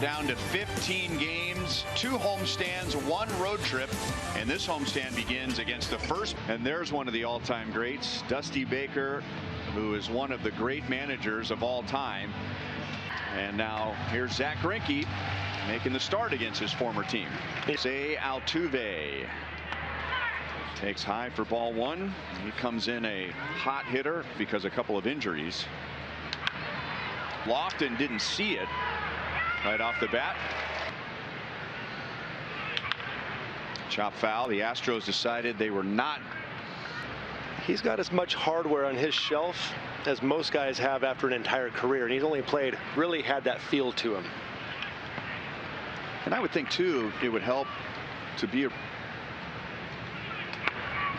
down to 15 games, 2 homestands, 1 road trip, and this homestand begins against the first. And there's one of the all-time greats, Dusty Baker, who is one of the great managers of all time. And now here's Zach Greinke making the start against his former team. Jose Altuve takes high for ball 1. He comes in a hot hitter because a couple of injuries. Lofton didn't see it right off the bat. Chop foul. The Astros decided they were not. He's got as much hardware on his shelf as most guys have after an entire career, and he's only really had that feel to him. And I would think too it would help to be a.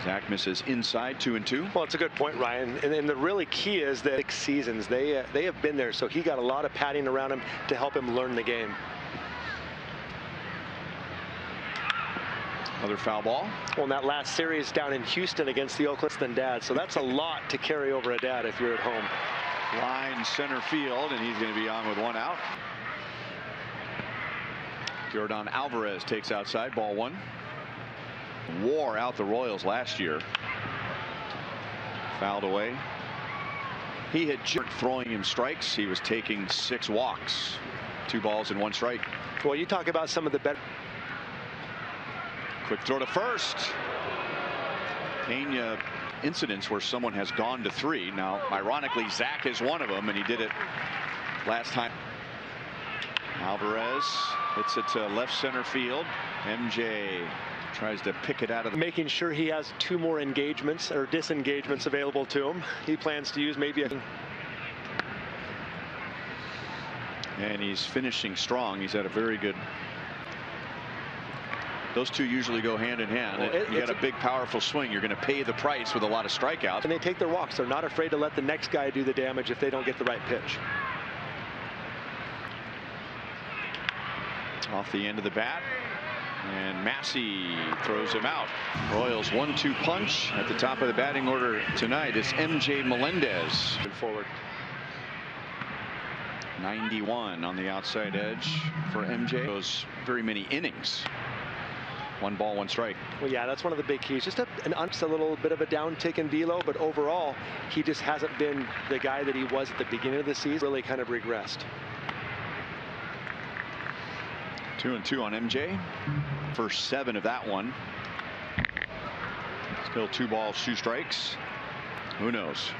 Zach misses inside, 2-2. Well, it's a good point, Ryan. And the really key is that 6 seasons they have been there, so he got a lot of padding around him to help him learn the game. Another foul ball. Well, in that last series down in Houston against the Oakland Dad, so that's a lot to carry over a dad if you're at home. Line center field, and he's going to be on with 1 out. Jordan Alvarez takes outside, ball 1. Wore out the Royals last year. Fouled away. He had jerked throwing him strikes. He was taking 6 walks. 2 balls and 1 strike. Well, you talk about some of the better. Quick throw to first. Pena incidents where someone has gone to 3. Now, ironically, Zach is one of them, and he did it last time. Alvarez hits it to left center field. MJ tries to pick it out of the. Making sure he has 2 more engagements or disengagements available to him. He plans to use maybe a. And he's finishing strong. He's had a very good. Those 2 usually go hand in hand. Well, you got a big, powerful swing. You're going to pay the price with a lot of strikeouts. And they take their walks. They're not afraid to let the next guy do the damage if they don't get the right pitch. Off the end of the bat. And Massey throws him out. Royals 1-2 punch. At the top of the batting order tonight is MJ Melendez. Forward. 91 on the outside edge for MJ. Those very many innings. 1 ball, 1 strike. Well, yeah, that's one of the big keys. Just a little bit of a downtick in velo, but overall, he just hasn't been the guy that he was at the beginning of the season. Really kind of regressed. 2-2 on MJ. First 7 of that one. Still 2 balls, 2 strikes. Who knows?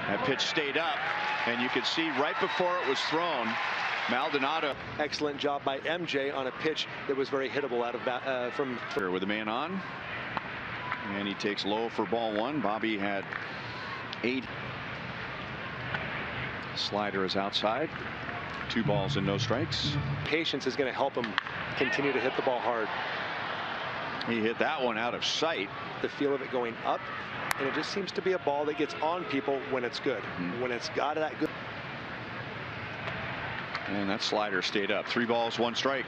That pitch stayed up, and you could see right before it was thrown, Maldonado. Excellent job by MJ on a pitch that was very hittable out of from. With a man on, and he takes low for ball 1. Bobby had 8. Slider is outside. 2 balls and no strikes. Patience is going to help him continue to hit the ball hard. He hit that one out of sight. The feel of it going up, and it just seems to be a ball that gets on people when it's good. When it's got that good. And that slider stayed up. 3 balls, 1 strike.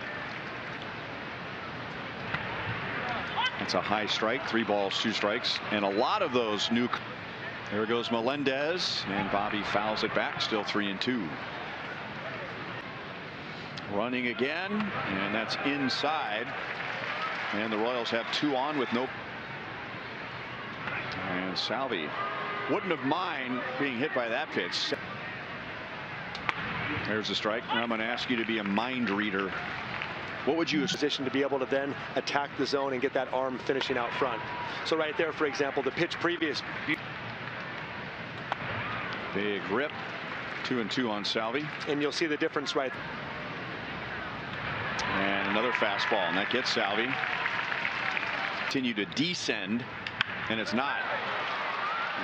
That's a high strike. 3 balls, 2 strikes. And a lot of those new. There goes Melendez, and Bobby fouls it back. Still 3-2. Running again, and that's inside. And the Royals have 2 on with no. And Salvi wouldn't have mind being hit by that pitch. There's a strike. I'm going to ask you to be a mind reader. What would you position to be able to then attack the zone and get that arm finishing out front? So right there, for example, the pitch previous. Big rip. 2-2 on Salvi. And you'll see the difference right. And another fastball, and that gets Salvi. Continue to descend, and it's not.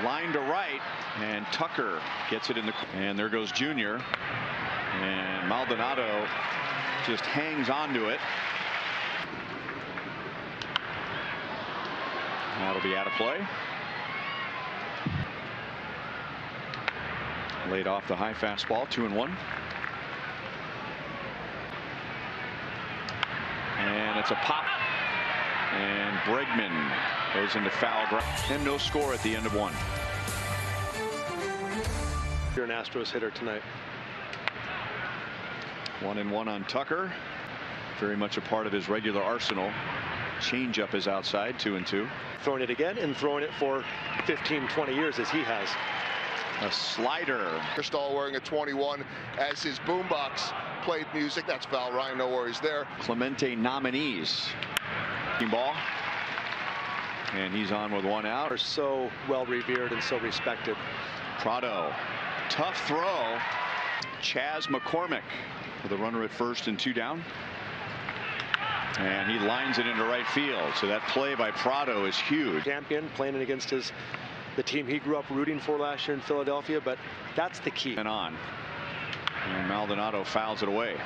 Line to right, and Tucker gets it in the. And there goes Junior. And Maldonado just hangs on to it. That'll be out of play. Laid off the high fastball, 2-1. And it's a pop. And Bregman goes into foul ground. And no score at the end of 1. You're an Astros hitter tonight. 1-1 on Tucker. Very much a part of his regular arsenal. Changeup is outside, 2-2. Throwing it again and throwing it for 15-20 years as he has. A slider. Stahl wearing a 21 as his boombox played music. That's foul. Ryan, no worries there. Clemente nominees. Ball. And he's on with one out. Are so well revered and so respected. Prado. Tough throw. Chas McCormick with a runner at first and 2 down. And he lines it into right field. So that play by Prado is huge. Champion playing against the team he grew up rooting for last year in Philadelphia, but that's the key. And on. And Maldonado fouls it away.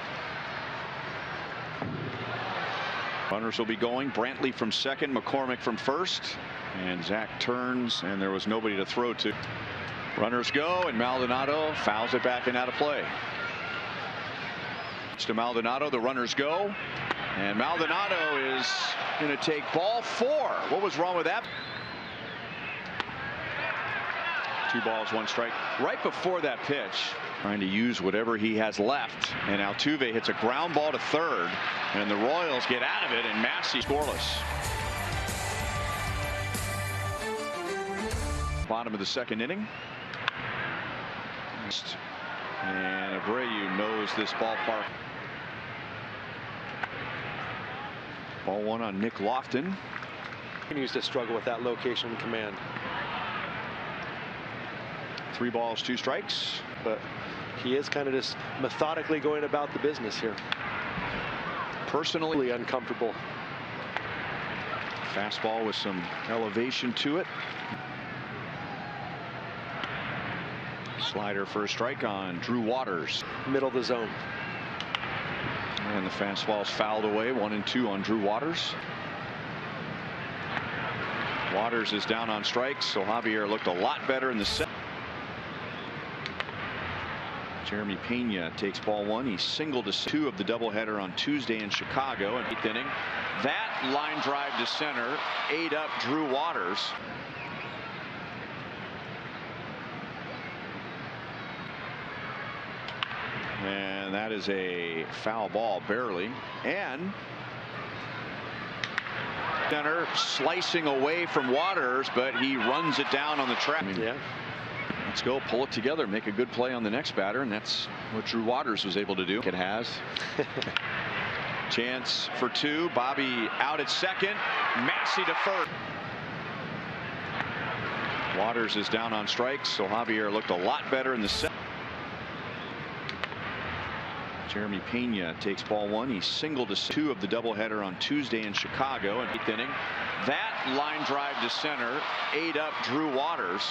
Runners will be going. Brantley from second, McCormick from first. And Zach turns, and there was nobody to throw to. Runners go, and Maldonado fouls it back and out of play. It's to Maldonado. The runners go. And Maldonado is going to take ball 4. What was wrong with that? 2 balls, 1 strike. Right before that pitch, trying to use whatever he has left. And Altuve hits a ground ball to third. And the Royals get out of it, and Massey scoreless. Bottom of the 2nd inning. And Abreu knows this ballpark. Ball 1 on Nick Lofton. Continues to struggle with that location and command. 3 balls, 2 strikes. But he is kind of just methodically going about the business here. Personally uncomfortable. Fastball with some elevation to it. Slider for a strike on Drew Waters. Middle of the zone. And the fastball's fouled away. 1-2 on Drew Waters. Waters is down on strikes, so Javier looked a lot better in the set. Jeremy Pena takes ball 1. He singled to 2 of the doubleheader on Tuesday in Chicago in 8th inning. That line drive to center ate up Drew Waters. And that is a foul ball, barely. And center slicing away from Waters, but he runs it down on the track. Yeah. Let's go, pull it together, make a good play on the next batter, and that's what Drew Waters was able to do. It has. Chance for 2. Bobby out at second. Massey to first. Waters is down on strikes, so Javier looked a lot better in the set. Jeremy Pena takes ball 1. He singled to 2 of the doubleheader on Tuesday in Chicago in 8th inning. That line drive to center ate up Drew Waters.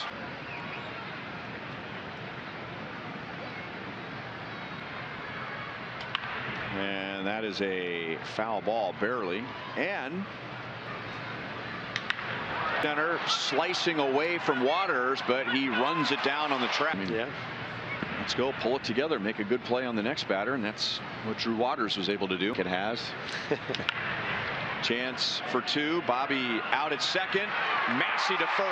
And that is a foul ball, barely. And center slicing away from Waters, but he runs it down on the track. Yeah. Let's go, pull it together, make a good play on the next batter, and that's what Drew Waters was able to do. It has. Chance for 2. Bobby out at second. Massey to first.